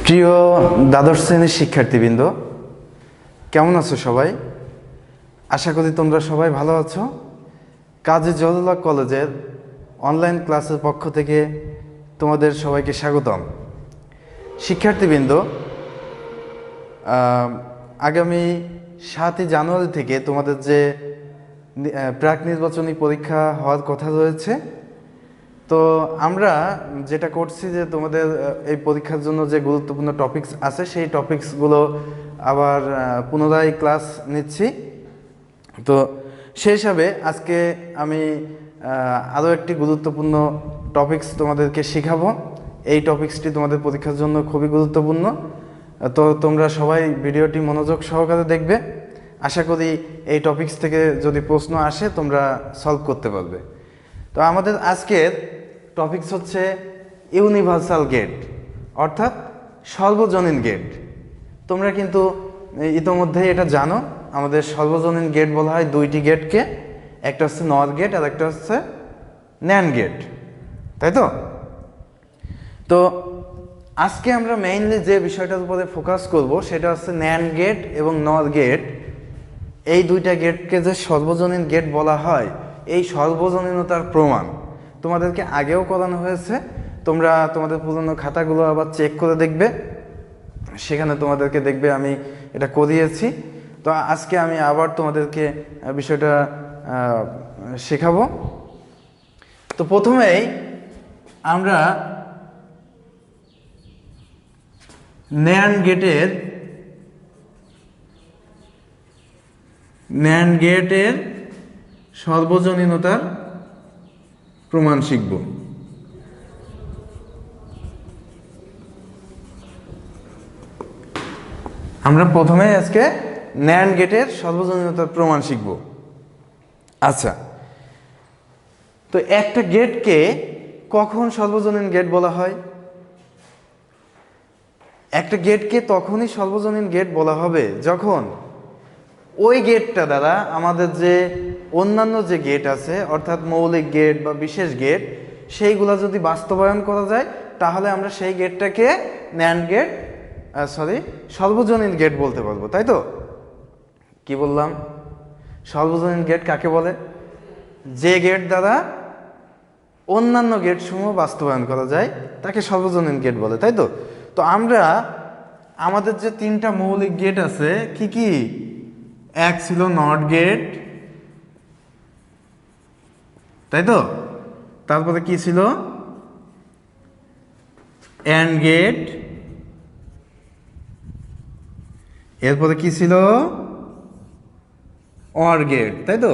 প্রিয় দ্বাদশ শ্রেণীর শিক্ষার্থীবৃন্দ, কেমন আছো সবাই? আশা করি তোমরা সবাই ভালো আছো। কাজী জহুরুল্লাহ কলেজের অনলাইন ক্লাসের পক্ষ থেকে তোমাদের সবাইকে স্বাগতম। শিক্ষার্থীবৃন্দ, আগামী 7ই জানুয়ারি থেকে তোমাদের যে প্রাক নির্বাচনী পরীক্ষা হওয়ার কথা রয়েছে, তো আমরা যেটা করছি যে তোমাদের এই পরীক্ষার জন্য যে গুরুত্বপূর্ণ টপিকস আছে সেই টপিকসগুলো আবার পুনরায় ক্লাস নিচ্ছি। তো সেই হিসাবে আজকে আমি আরও একটি গুরুত্বপূর্ণ টপিকস তোমাদেরকে শেখাবো। এই টপিকসটি তোমাদের পরীক্ষার জন্য খুবই গুরুত্বপূর্ণ। তো তোমরা সবাই ভিডিওটি মনোযোগ সহকারে দেখবে। আশা করি এই টপিকস থেকে যদি প্রশ্ন আসে তোমরা সলভ করতে পারবে। তো আমাদের আজকের টপিকস হচ্ছে ইউনিভার্সাল গেট, অর্থাৎ সর্বজনীন গেট। তোমরা কিন্তু ইতোমধ্যেই এটা জানো, আমাদের সর্বজনীন গেট বলা হয় দুইটি গেটকে, একটা হচ্ছে নর গেট আর একটা হচ্ছে ন্যান্ড গেট, তাই তো? তো আজকে আমরা মেইনলি যে বিষয়টার উপরে ফোকাস করব সেটা হচ্ছে ন্যান্ড গেট এবং নর গেট। এই দুইটা গেটকে যে সর্বজনীন গেট বলা হয়, এই সর্বজনীনতার প্রমাণ তোমাদেরকে আগেও করানো হয়েছে। তোমরা তোমাদের পুরনো খাতাগুলো আবার চেক করে দেখবে, সেখানে তোমাদেরকে দেখবে আমি এটা করিয়েছি। তো আজকে আমি আবার তোমাদেরকে বিষয়টা শেখাবো। তো প্রথমেই আমরা ন্যান্ড গেটের সর্বজনীনতার প্রমাণ শিখব। আমরা প্রথমে আজকে ন্যান্ড গেটের সর্বজনীনতার প্রমাণ শিখব। আচ্ছা, তো একটা গেটকে কখন সর্বজনীন গেট বলা হয়? একটা গেটকে তখনই সর্বজনীন গেট বলা হবে যখন ওই গেটটা দ্বারা আমাদের যে অন্যান্য যে গেট আছে, অর্থাৎ মৌলিক গেট বা বিশেষ গেট, সেইগুলা যদি বাস্তবায়ন করা যায় তাহলে আমরা সেই গেটটাকে সর্বজনীন গেট বলতে পারবো, তাই তো? কি বললাম? সর্বজনীন গেট কাকে বলে? যে গেট দ্বারা অন্যান্য গেট সমূহ বাস্তবায়ন করা যায় তাকে সর্বজনীন গেট বলে, তাই তো? তো আমরা আমাদের যে তিনটা মৌলিক গেট আছে, কি কি? এক ছিল নট গেট, তাই তো? তারপরে কি ছিল? And gate. এরপরে কি ছিল? অর গেট, তাই তো?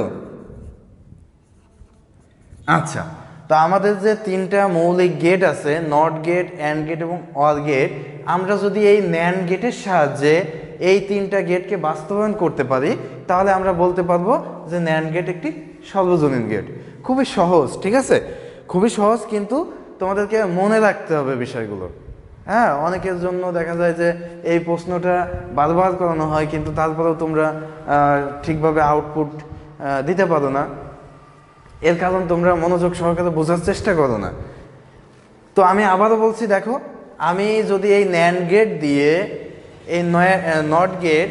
আচ্ছা, তো আমাদের যে তিনটা মৌলিক গেট আছে, নট গেট, অ্যান্ড গেট এবং অর গেট, আমরা যদি এই ন্যান্ড গেটের সাহায্যে এই তিনটা গেটকে বাস্তবায়ন করতে পারি তাহলে আমরা বলতে পারবো যে ন্যান্ড গেট একটি সর্বজনীন গেট। খুবই সহজ, ঠিক আছে? খুবই সহজ, কিন্তু তোমাদেরকে মনে রাখতে হবে বিষয়গুলো। হ্যাঁ, অনেকের জন্য দেখা যায় যে এই প্রশ্নটা বারবার করানো হয়, কিন্তু তারপরেও তোমরা ঠিকভাবে আউটপুট দিতে পারো না। এর কারণ তোমরা মনোযোগ সহকারে বোঝার চেষ্টা করো না। তো আমি আবারও বলছি, দেখো, আমি যদি এই ন্যান্ড গেট দিয়ে এই নট গেট,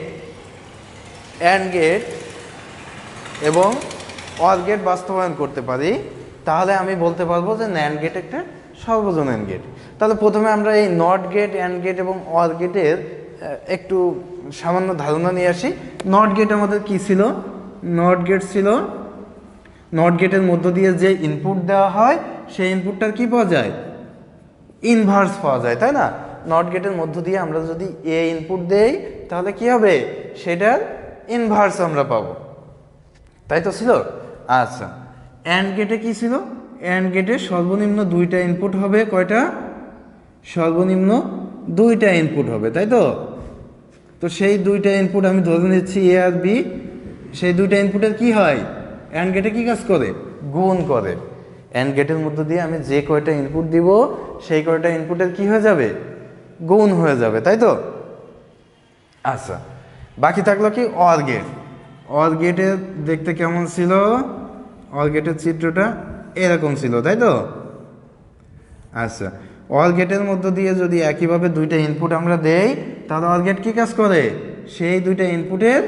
অ্যান্ড গেট এবং অর গেট বাস্তবায়ন করতে পারি তাহলে আমি বলতে পারবো যে ন্যান্ড গেট একটা সর্বজনীন গেট। তাহলে প্রথমে আমরা এই নট গেট, অ্যান্ড গেট এবং অর গেটের একটু সামান্য ধারণা নিয়ে আসি। নট গেট আমাদের কি ছিল? নট গেট ছিল, নট গেটের মধ্য দিয়ে যে ইনপুট দেওয়া হয় সেই ইনপুটটার কি পাওয়া যায়? ইনভার্স পাওয়া যায়, তাই না? নট গেটের মধ্য দিয়ে আমরা যদি এ ইনপুট দেই তাহলে কি হবে? সেটার ইনভার্স আমরা পাবো, তাই তো ছিল? আচ্ছা, অ্যান্ড গেটে কি ছিল? অ্যান্ড গেটে সর্বনিম্ন দুইটা ইনপুট হবে। কয়টা? সর্বনিম্ন দুইটা ইনপুট হবে, তাই তো? তো সেই দুইটা ইনপুট আমি ধরে নিচ্ছি এ আর বি। সেই দুইটা ইনপুটের কি হয়? অ্যান্ড গেটে কি কাজ করে? গুণ করে। অ্যান্ড গেটের মধ্য দিয়ে আমি যে কয়টা ইনপুট দিব সেই কয়টা ইনপুটের কি হয়ে যাবে? গুণ হয়ে যাবে, তাই তো? আচ্ছা, বাকি থাকলো কি? Or gate. অর গেটের দেখতে কেমন ছিল? অর গেটের চিত্রটা এরকম ছিল, তাই তো? আচ্ছা, অর গেটের মধ্য দিয়ে যদি একইভাবে দুইটা ইনপুট আমরা দেই, তাহলে অর গেট কি কাজ করে, সেই দুইটা ইনপুটের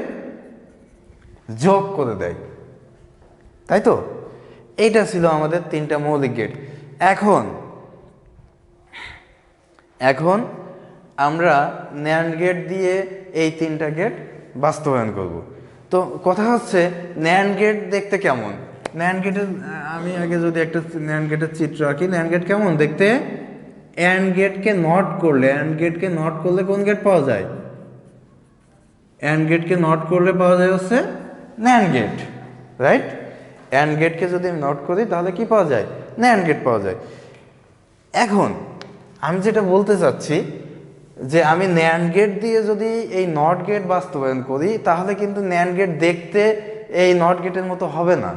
যোগ করে দেয়, তাই তো। এইটা ছিল আমাদের তিনটা মৌলিক গেট। এখন আমরা ন্যান্ড গেট দিয়ে এই তিনটা গেট বাস্তবায়ন করব। তো কথা হচ্ছে ন্যান্ড গেট দেখতে কেমন। ন্যান্ড গেটের আমি আগে যদি একটা ন্যান্ড গেটের চিত্র আঁকি, ন্যান্ড গেট কেমন দেখতে, অ্যান্ড গেটকে নট করলে, অ্যান্ড গেটকে নট করলে কোন গেট পাওয়া যায়, অ্যান্ড গেটকে নট করলে পাওয়া যায় হচ্ছে ন্যান্ড গেট, রাইট। অ্যান্ড গেটকে যদি আমি নট করি তাহলে কি পাওয়া যায়, ন্যান্ড গেট পাওয়া যায়। এখন আমি যেটা বলতে চাচ্ছি যে আমি ন্যান্ড গেট দিয়ে যদি এই নট গেট বাস্তবায়ন করি, তাহলে কিন্তু ন্যান্ড গেট দেখতে এই নট গেটের মতো হবে না,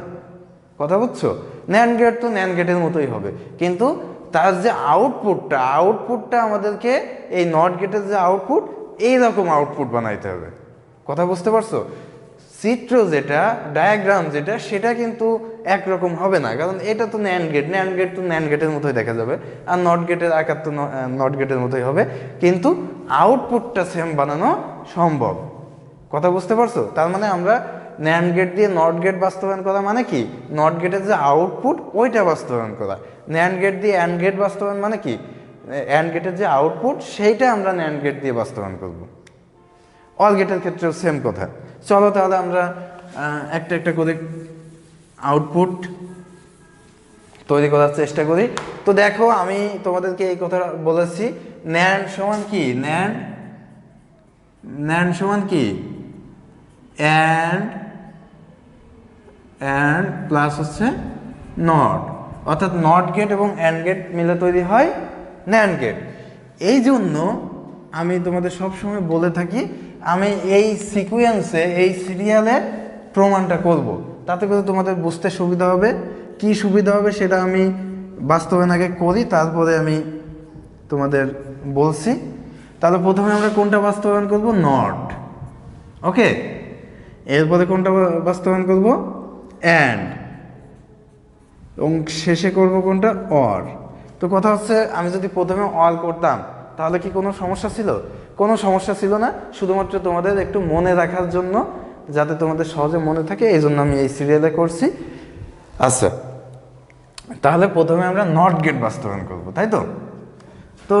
কথা বুঝছো। ন্যান্ড গেট তো ন্যান্ড গেটের মতোই হবে, কিন্তু তার যে আউটপুটটা আমাদেরকে এই নট গেটের যে আউটপুট, এইরকম আউটপুট বানাইতে হবে, কথা বুঝতে পারছো। চিত্র যেটা, ডায়াগ্রাম যেটা, সেটা কিন্তু একরকম হবে না, কারণ এটা তো ন্যান্ড গেট, ন্যান্ড গেট তো ন্যান্ড গেটের মতোই দেখা যাবে, আর নট গেটের আকার তো নট গেটের মতোই হবে, কিন্তু আউটপুটটা সেম বানানো সম্ভব, কথা বুঝতে পারছো। তার মানে আমরা ন্যান্ড গেট দিয়ে নট গেট বাস্তবায়ন করা মানে কি, নট গেটের যে আউটপুট ওইটা বাস্তবায়ন করা। ন্যান্ড গেট দিয়ে অ্যান্ড গেট বাস্তবায়ন মানে কি, অ্যান্ড গেটের যে আউটপুট সেইটা আমরা ন্যান্ড গেট দিয়ে বাস্তবায়ন করব। অর গেটের ক্ষেত্রেও সেম কথা। চলো তাহলে আমরা একটা একটা করে আউটপুট তৈরি করার চেষ্টা করি। তো দেখো আমি তোমাদেরকে এই কথা বলেছি, ন্যান্ড সমান কি, ন্যান্ড সমান কি, অ্যান্ড প্লাস হচ্ছে নট, অর্থাৎ নট গেট এবং অ্যান্ড গেট মিলে তৈরি হয় ন্যান্ড গেট। এই জন্য আমি তোমাদের সবসময় বলে থাকি, আমি এই সিকুয়েন্সে, এই সিরিয়ালে প্রমাণটা করব, তাতে করে তোমাদের বুঝতে সুবিধা হবে। কি সুবিধা হবে সেটা আমি বাস্তবায়ন আগে করি, তারপরে আমি তোমাদের বলছি। তাহলে প্রথমে আমরা কোনটা বাস্তবায়ন করব, নট, ওকে। এরপরে কোনটা বাস্তবায়ন করব, অ্যান্ড, এবং শেষে করব কোনটা, অর। তো কথা হচ্ছে আমি যদি প্রথমে অর করতাম তাহলে কি কোনো সমস্যা ছিল, কোনো সমস্যা ছিল না, শুধুমাত্র তোমাদের একটু মনে রাখার জন্য, যাতে তোমাদের সহজে মনে থাকে, এই জন্য আমি এই সিরিয়ালে করছি। আচ্ছা, তাহলে প্রথমে আমরা নট গেট বাস্তবায়ন করব, তাই তো। তো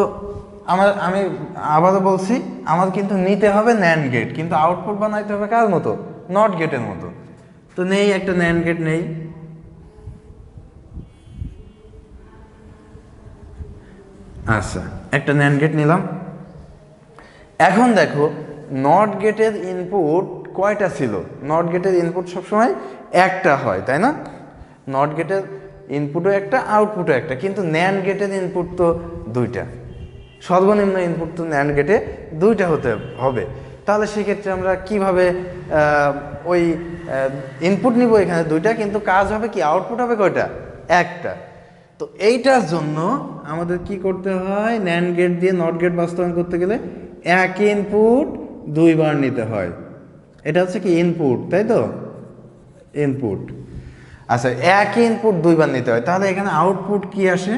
আমি আবারও বলছি, আমার কিন্তু নিতে হবে ন্যান্ড গেট, কিন্তু আউটপুট বানাইতে হবে কার মতো, নট গেটের মতো। তো নেই একটা ন্যান্ড গেট নেই, আচ্ছা একটা ন্যান্ড গেট নিলাম। এখন দেখো নট গেটের ইনপুট কয়টা ছিল, নট গেটের ইনপুট সবসময় একটা হয়, তাই না। নট গেটের ইনপুটও একটা, আউটপুটও একটা, কিন্তু ন্যান্ড গেটের ইনপুট তো দুইটা, সর্বনিম্ন ইনপুট তো ন্যান্ড গেটে দুইটা হতে হবে। তাহলে সেক্ষেত্রে আমরা কিভাবে ওই ইনপুট নিব এখানে দুইটা, কিন্তু কাজ হবে কি, আউটপুট হবে কয়টা, একটা। তো এইটার জন্য আমাদের কি করতে হয়, ন্যান্ড গেট দিয়ে নট গেট বাস্তবায়ন করতে গেলে এক ইনপুট দুইবার নিতে হয়। এটা হচ্ছে কি ইনপুট, তাই তো, ইনপুট। আচ্ছা, এক ইনপুট দুইবার নিতে হয়, তাহলে এখানে আউটপুট কি আসে,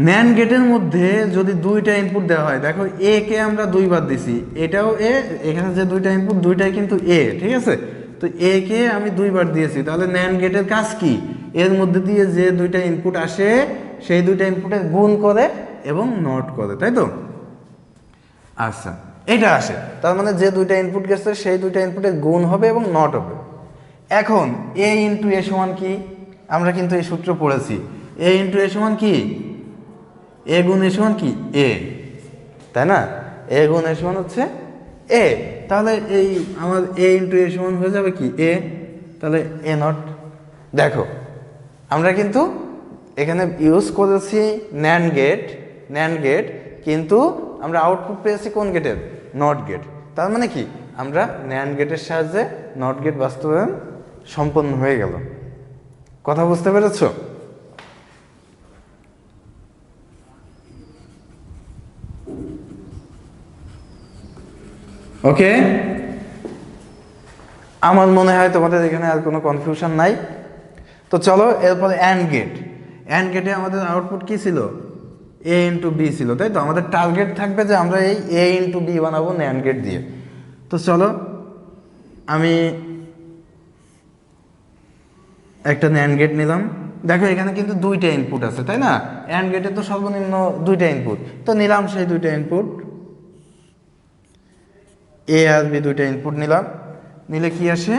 ন্যান্ড গেটের মধ্যে যদি দুইটা ইনপুট দেওয়া হয়, দেখো এ কে আমরা দুইবার দিছি, এটাও এ, এখানে যে দুইটা ইনপুট দুইটাই কিন্তু এ, ঠিক আছে। তো এ কে আমি দুইবার দিয়েছি, তাহলে ন্যান্ড গেটের কাজ কি, এর মধ্যে দিয়ে যে দুইটা ইনপুট আসে সেই দুইটা ইনপুটের গুণ করে এবং নট করে, তাই তো। আচ্ছা, এটা আসে, তার মানে যে দুইটা ইনপুট গেছে সেই দুইটা ইনপুটের গুণ হবে এবং নট হবে। এখন এ ইন্টু এ সমান কি, আমরা কিন্তু এই সূত্র পড়েছি, এ ইন্টু এ সমান কি, এ গুণ এ সমান কি, এ, তাই না। এ গুণ এ সমান হচ্ছে এ, তাহলে এই আমার এ ইন্টু এ সমান হয়ে যাবে কি, এ, তাহলে এ নট। দেখো আমরা কিন্তু এখানে ইউজ করেছি ন্যান্ড গেট, কিন্তু আমরা আউটপুট পেয়েছি কোন গেটের, নট গেট। তার মানে কি, আমরা ন্যান্ড গেটের সাহায্যে নট গেট বাস্তবায়ন সম্পন্ন হয়ে গেল, কথা বুঝতে পেরেছো। ওকে, আমার মনে হয় তোমাদের এখানে আর কোনো কনফিউশন নাই। তো চলো এরপরে অ্যান্ড অ্যান্ড গেটে আমাদের আউটপুট কি ছিল, এ ইন্টু বি ছিল, তাই তো? আমাদের টার্গেট থাকবে যে আমরা এই এ ইন্টু বি বানাবো ন্যান্ড গেট দিয়ে। তো চলো আমি একটা ন্যান্ড গেট নিলাম। দেখো এখানে কিন্তু দুইটা ইনপুট আছে, তাই না? অ্যান্ড গেটে তো সর্বনিম্ন দুইটা ইনপুট, তো নিলাম সেই দুইটা ইনপুট, এ আর বি দুইটা ইনপুট নিলাম। নিলে কি আসে,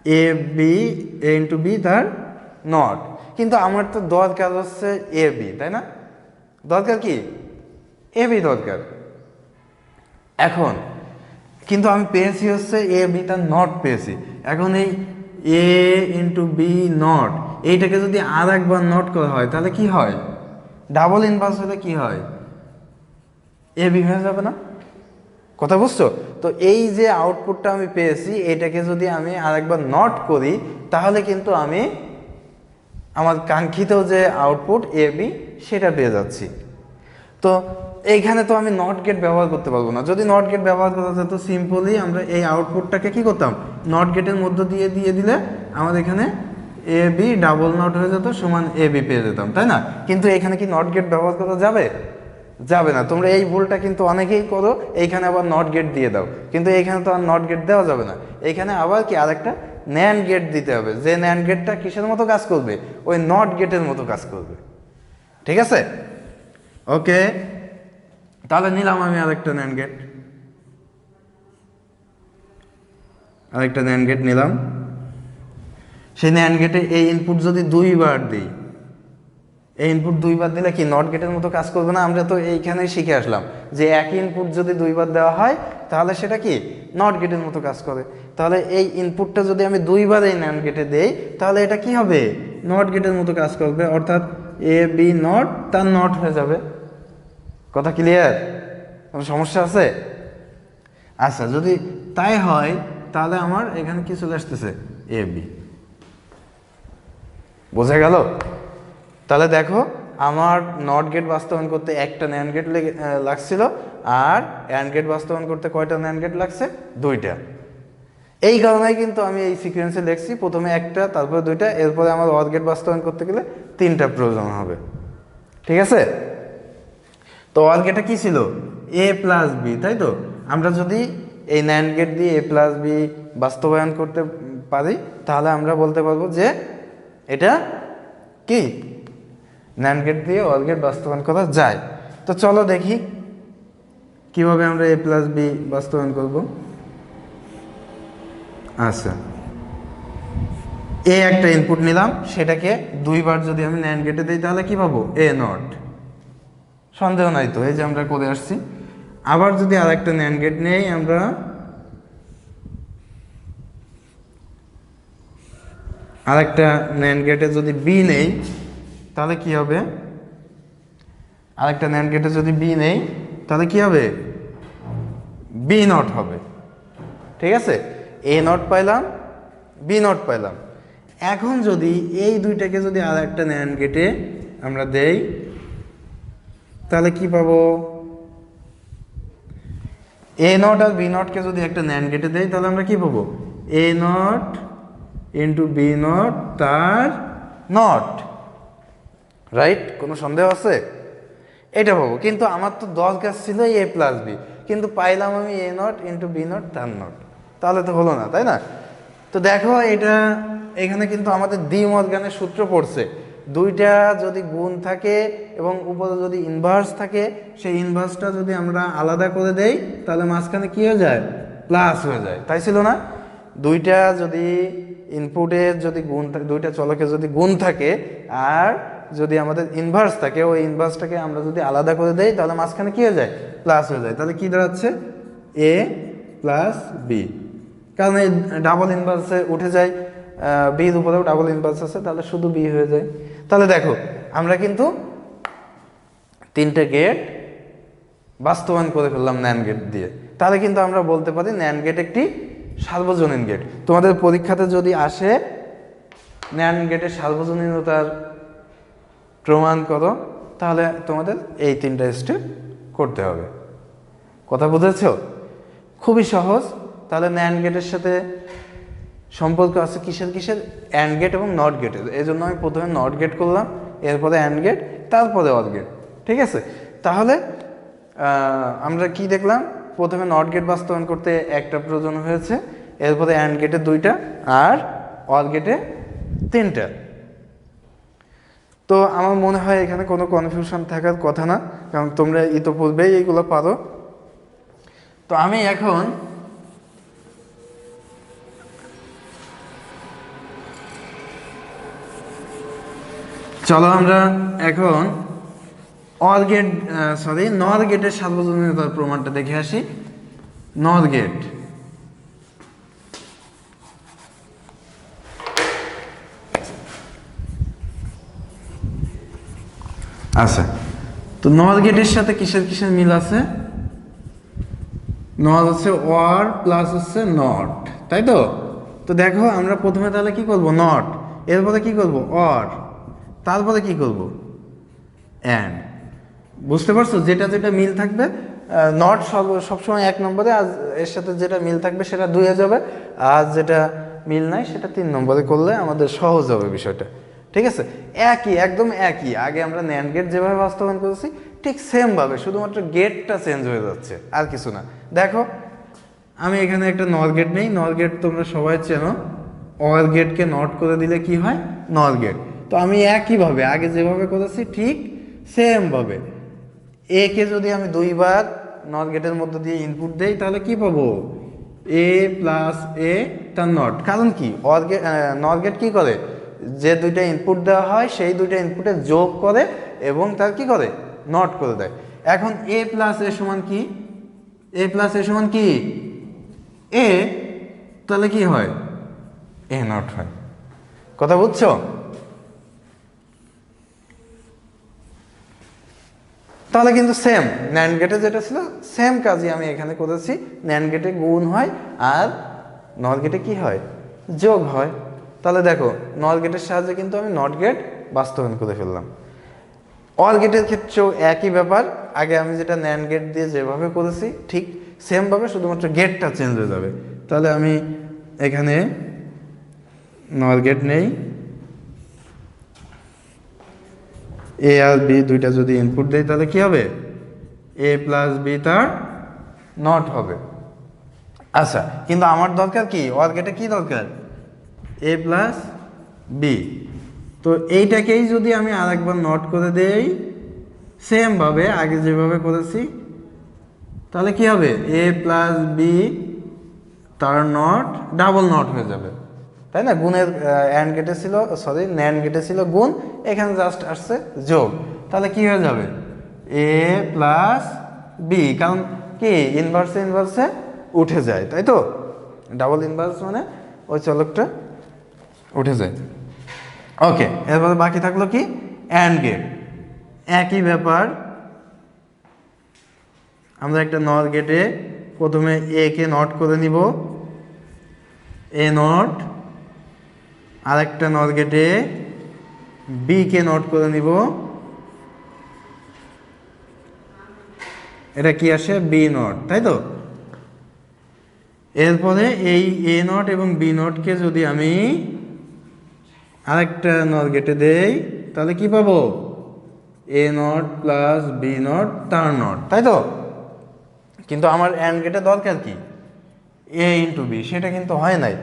A B, A into B তার নট। কিন্তু আমার তো দরকার হচ্ছে এ বি, তাই না? দরকার কি, এ বি দরকার। এখন কিন্তু আমি পেয়েছি হচ্ছে এ বি তার নট পেয়েছি। এখন এই এ ইন্টু বি নট এইটাকে যদি আর একবার নট করা হয় তাহলে কি হয়, ডাবল ইনভার্স হলে কি হয়, এ বি হয়ে যাবে না? কথা বুঝছো? তো এই যে আউটপুটটা আমি পেয়েছি এটাকে যদি আমি আরেকবার নট করি তাহলে কিন্তু আমি আমার কাঙ্ক্ষিত যে আউটপুট এ বি সেটা পেয়ে যাচ্ছি। তো এইখানে তো আমি নট গেট ব্যবহার করতে পারবো না। যদি নট গেট ব্যবহার করা যেত সিম্পলি আমরা এই আউটপুটটাকে কি করতাম, নট গেটের মধ্য দিয়ে দিলে আমাদের এখানে এ বি ডাবল নট হয়ে যেত সমান এ বি পেয়ে যেতাম, তাই না? কিন্তু এখানে কি নট গেট ব্যবহার করা যাবে? যাবে না। তোমরা এই ভুলটা কিন্তু অনেকেই করো, এইখানে আবার নট গেট দিয়ে দাও, কিন্তু এইখানে তো আর নট গেট দেওয়া যাবে না। এইখানে আবার কি আরেকটা ন্যান্ড গেট দিতে হবে, যে ন্যান্ড গেটটা কিসের মতো কাজ করবে, ওই নট গেটের মতো কাজ করবে। ঠিক আছে, ওকে। তাহলে নিলাম আমি আরেকটা ন্যান্ড গেট, নিলাম। সেই ন্যান্ড গেটে এই ইনপুট যদি দুইবার দিই, এই ইনপুট দুইবার দিলে কি নট গেটের মতো কাজ করবে না? আমরা তো এইখানেই শিখে আসলাম যে একই ইনপুট যদি দুইবার দেওয়া হয় তাহলে সেটা কি নট গেটের মতো কাজ করে। তাহলে এই ইনপুটটা যদি আমি দুইবার এই ন্যান্ড গেটে দেই তাহলে এটা কি হবে, নট গেটের মতো কাজ করবে, অর্থাৎ এ বি নট তার নট হয়ে যাবে। কথা ক্লিয়ার? কোনো সমস্যা আছে? আচ্ছা, যদি তাই হয় তাহলে আমার এখানে কি চলে আসতেছে, এ বি। বোঝা গেল? তাহলে দেখো আমার নট গেট বাস্তবায়ন করতে একটা ন্যান্ড গেট লাগছিল, আর অ্যান্ড গেট বাস্তবায়ন করতে কয়টা ন্যান্ড গেট লাগছে, দুইটা। এই কারণেই কিন্তু আমি এই সিকোয়েন্সে লিখছি, প্রথমে একটা তারপরে দুইটা, এরপরে আমার অর গেট বাস্তবায়ন করতে গেলে তিনটা প্রয়োজন হবে। ঠিক আছে? তো অর গেটটা কি ছিল, এ প্লাস বি, তাই তো? আমরা যদি এই ন্যান্ড গেট দিয়ে এ প্লাস বি বাস্তবায়ন করতে পারি তাহলে আমরা বলতে পারবো যে এটা কি ন্যান্ড গেট দিয়ে অর গেট বাস্তবায়ন করা যায়। তো চলো দেখি কিভাবে আমরা এ প্লাস বি বাস্তবায়ন করব। আচ্ছা, এ একটা ইনপুট নিলাম, সেটাকে দুইবার যদি আমি ন্যান্ড গেটে দিই তাহলে কি পাবো, এ নট। সন্দেহ নাই তো, এই যে আমরা করে আসছি। আবার যদি আর একটা ন্যান্ড গেট নেই, আমরা আর একটা ন্যান্ড গেটে যদি বি নেই তাহলে কি হবে, আরেকটা ন্যান্ড গেটে যদি বি নেই তাহলে কি হবে, বি নট হবে। ঠিক আছে, এ নট পাইলাম, বি নট পাইলাম। এখন যদি এই দুইটাকে যদি আর একটা ন্যান্ড গেটে আমরা দেই তাহলে কি পাবো, এ নট আর বি নটকে যদি একটা ন্যান্ড গেটে দেই তাহলে আমরা কি পাবো, এ নট ইন্টু বি নট তার নট। রাইট? কোনো সন্দেহ আছে? এটা পাবো। কিন্তু আমার তো দরকার ছিল এ প্লাস বি, কিন্তু পাইলাম আমি এ নট ইন্টু বি নট তার নট, তাহলে তো হলো না, তাই না? তো দেখো এটা এখানে কিন্তু আমাদের ডি মর্গানের সূত্র পড়ছে, দুইটা যদি গুণ থাকে এবং উপরে যদি ইনভার্স থাকে, সেই ইনভার্সটা যদি আমরা আলাদা করে দেই তাহলে মাঝখানে কি হয়ে যায়, প্লাস হয়ে যায়, তাই ছিল না? দুইটা যদি ইনপুটের যদি গুণ থাকে, দুইটা চলকে যদি গুণ থাকে আর যদি আমাদের ইনভার্স থাকে, ওই ইনভার্সটাকে আমরা যদি আলাদা করে দেই তাহলে মাঝখানে কি হয়ে যায়, প্লাস হয়ে যায়। তাহলে কি দাঁড়াচ্ছে, এ প্লাস বি, কারণ এই ডাবল ইনভার্সে উঠে যায়, বির উপরেও ডাবল ইনভার্স আছে, তাহলে শুধু বি হয়ে যায়। তাহলে দেখো আমরা কিন্তু তিনটে গেট বাস্তবায়ন করে ফেললাম ন্যান্ড গেট দিয়ে। তাহলে কিন্তু আমরা বলতে পারি ন্যান্ড গেট একটি সার্বজনীন গেট। তোমাদের পরীক্ষাতে যদি আসে ন্যান্ড গেটের সার্বজনীনতার প্রমাণ করো, তাহলে তোমাদের এই তিনটা স্টেপ করতে হবে। কথা বুঝেছ? খুবই সহজ। তাহলে ন্যান্ড গেটের সাথে সম্পর্ক আছে কিসের কিসের, অ্যান্ড গেট এবং নট গেটের। এই জন্য আমি প্রথমে নট গেট করলাম, এরপরে অ্যান্ড গেট, তারপরে অর গেট। ঠিক আছে, তাহলে আমরা কি দেখলাম, প্রথমে নট গেট বাস্তবায়ন করতে একটা প্রয়োজন হয়েছে, এরপরে অ্যান্ড গেটে 2টা আর অর গেটে 3টা। তো আমার মনে হয় এখানে কোনো কনফিউশন থাকার কথা না, কারণ তোমরা ইতোপূর্বেই এইগুলো পারো। তো আমি এখন চলো আমরা এখন অর গেট নর গেটের সার্বজনীনতার প্রমাণটা দেখে আসি। নর গেট, আচ্ছা, তো নর গেটের সাথে কিসের কিসের মিল আছে? নর হচ্ছে ওয়ার প্লাস হচ্ছে নট, তাই তো? তো দেখো আমরা প্রথমে তাহলে কি করব, নট, এরপরে কি করব অর, তারপরে কি করব অ্যান্ড। বুঝতে পারছো, যেটা যেটা মিল থাকবে, নট সবসময় 1 নম্বরে, আর এর সাথে যেটা মিল থাকবে সেটা 2 হয়ে যাবে, আর যেটা মিল নাই সেটা 3 নম্বরে করলে আমাদের সহজ হবে বিষয়টা। ঠিক আছে, একই, একদম একই। আগে আমরা ন্যান্ড গেট যেভাবে বাস্তবায়ন করেছি ঠিক সেম ভাবে, শুধুমাত্র গেটটা চেঞ্জ হয়ে যাচ্ছে, আর কিছু না। দেখো আমি এখানে একটা নর গেট নেই, নর গেট তোমরা সবাই চেনো, অর গেটকে নট করে দিলে কি হয়, নর গেট। তো আমি একইভাবে আগে যেভাবে করেছি ঠিক সেম ভাবে এ কে যদি আমি 2বার নট গেটের মধ্যে দিয়ে ইনপুট দেই তাহলে কি পাবো, এ প্লাস এ তার নট। কারণ কি, অর গেট নট গেট কি করে, যে 2টা ইনপুট দেওয়া হয় সেই 2টা ইনপুটে যোগ করে এবং তার কি করে, নট করে দেয়। এখন এ প্লাস এ সমান কি, এ প্লাস এ সমান কি এ, তাহলে কি হয়, এ নট হয়। কথা বুঝছো? তাহলে কিন্তু সেম ন্যান্ড গেটে যেটা ছিল সেম কাজই আমি এখানে করেছি। ন্যান্ড গেটে গুণ হয় আর নট গেটে কি হয়, যোগ হয়। তাহলে দেখো নট গেটের সাহায্যে কিন্তু আমি নট গেট বাস্তবায়ন করে ফেললাম। অর গেটের ক্ষেত্রেও একই ব্যাপার, আগে আমি যেটা ন্যান্ড গেট দিয়ে যেভাবে করেছি ঠিক সেমভাবে, শুধুমাত্র গেটটা চেঞ্জ হয়ে যাবে। তাহলে আমি এখানে নট গেট নেই, এ আর বি 2টা যদি ইনপুট দেয় তাহলে কি হবে, এ প্লাস বি তার নট হবে। আচ্ছা, কিন্তু আমার দরকার কি, অর গেটে কি দরকার, এ প্লাস বি। তো এইটাকেই যদি আমি আরেকবার নট করে দেই সেম ভাবে আগে যেভাবে করেছি, তাহলে কি হবে, এ প্লাস বি তার নট ডাবল নট হয়ে যাবে, তাই না? গুণের অ্যান্ড গেটে ছিল, সরি ন্যান্ড গেটে ছিল গুণ, এখানে জাস্ট আসছে যোগ। তাহলে কি হয়ে যাবে, এ প্লাস বি, কারণ কি ইনভার্সে ইনভার্সে উঠে যায়, তাই তো? ডাবল ইনভার্স মানে ওই চলকটা উঠে যায়। ওকে, এরপরে বাকি থাকলো কি, অ্যান্ড গেট। একই ব্যাপার, আমরা একটা নট গেটে প্রথমে এ কে নট করে নিব, এ নট, আর একটা নট গেটে বি কে নট করে নিব, এটা কি আসে, বি নট, তাই তো? এরপরে এই এ নট এবং বি নটকে যদি আমি আরেকটা নট গেটে দেই তাহলে কি পাবো, এ নট প্লাস বি নট তার নট, তাই তো? কিন্তু আমার অ্যান্ড গেটে দরকার কি, এ ইন্টু বি, সেটা কিন্তু হয় নাই।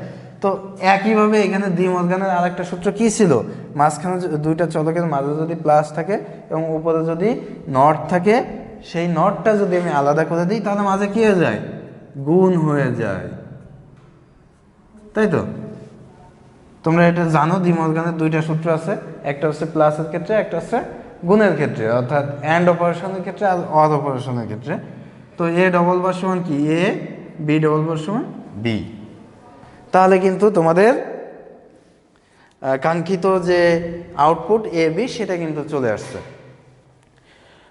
তো একইভাবে এখানে ডি মর্গানের আরেকটা সূত্র কি ছিল, মাঝখানে 2টা চলকের মাঝে যদি প্লাস থাকে এবং উপরে যদি নট থাকে, সেই নটটা যদি আমি আলাদা করে দিই তাহলে মাঝে কি হয়ে যায়, গুণ হয়ে যায়, তাই তো? তোমরা এটা জানো, ডি মর্গানের 2টা সূত্র আছে, একটা হচ্ছে প্লাসের ক্ষেত্রে, একটা হচ্ছে গুণের ক্ষেত্রে, অর্থাৎ অ্যান্ড অপারেশনের ক্ষেত্রে আর অর অপারেশনের ক্ষেত্রে। তো এ ডবল বার সমান কি, এ, বি ডবল বার সমান বি। তাহলে কিন্তু তোমাদের কাঙ্ক্ষিত যে আউটপুট এ বি সেটা কিন্তু চলে আসছে।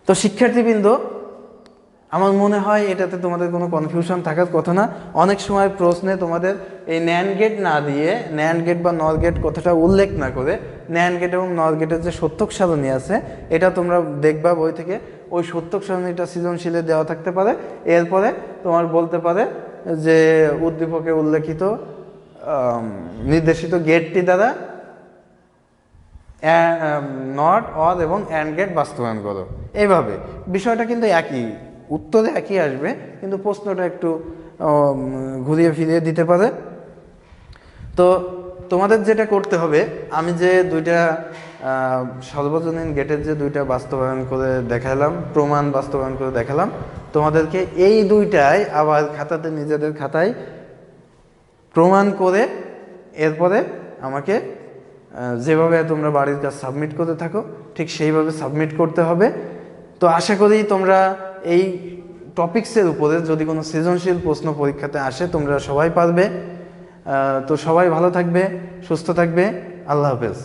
তো শিক্ষার্থীবৃন্দ, আমার মনে হয় এটাতে তোমাদের কোনো কনফিউশন থাকার কথা না। অনেক সময় প্রশ্নে তোমাদের এই ন্যান্ড গেট না দিয়ে, ন্যান্ড গেট বা নর গেট কথাটা উল্লেখ না করে, ন্যান্ড গেট এবং নর গেটের যে সত্যক সারণী আছে এটা তোমরা দেখবা বই থেকে, ওই সত্যক সারণীটা সৃজনশীলে দেওয়া থাকতে পারে। এরপরে তোমার বলতে পারে যে উদ্দীপকে উল্লেখিত নির্দেশিত গেটটি দ্বারা নট, অর এবং অ্যান্ড গেট বাস্তবায়ন করো। এইভাবে বিষয়টা কিন্তু একই, উত্তরে একই আসবে, কিন্তু প্রশ্নটা একটু ঘুরিয়ে ফিরিয়ে দিতে পারে। তো তোমাদের যেটা করতে হবে, আমি যে দুইটা সর্বজনীন গেটের যে দুইটা বাস্তবায়ন করে দেখালাম, প্রমাণ বাস্তবায়ন করে দেখালাম, তোমাদেরকে এই দুইটাই আবার খাতাতে, নিজেদের খাতায় প্রমাণ করে এরপরে আমাকে যেভাবে তোমরা বাড়ির কাজ সাবমিট করতে থাকো ঠিক সেইভাবে সাবমিট করতে হবে। তো আশা করি তোমরা এই টপিকসের উপরে যদি কোনো সৃজনশীল প্রশ্ন পরীক্ষাতে আসে তোমরা সবাই পারবে। তো সবাই ভালো থাকবে, সুস্থ থাকবে, আল্লাহ হাফেজ।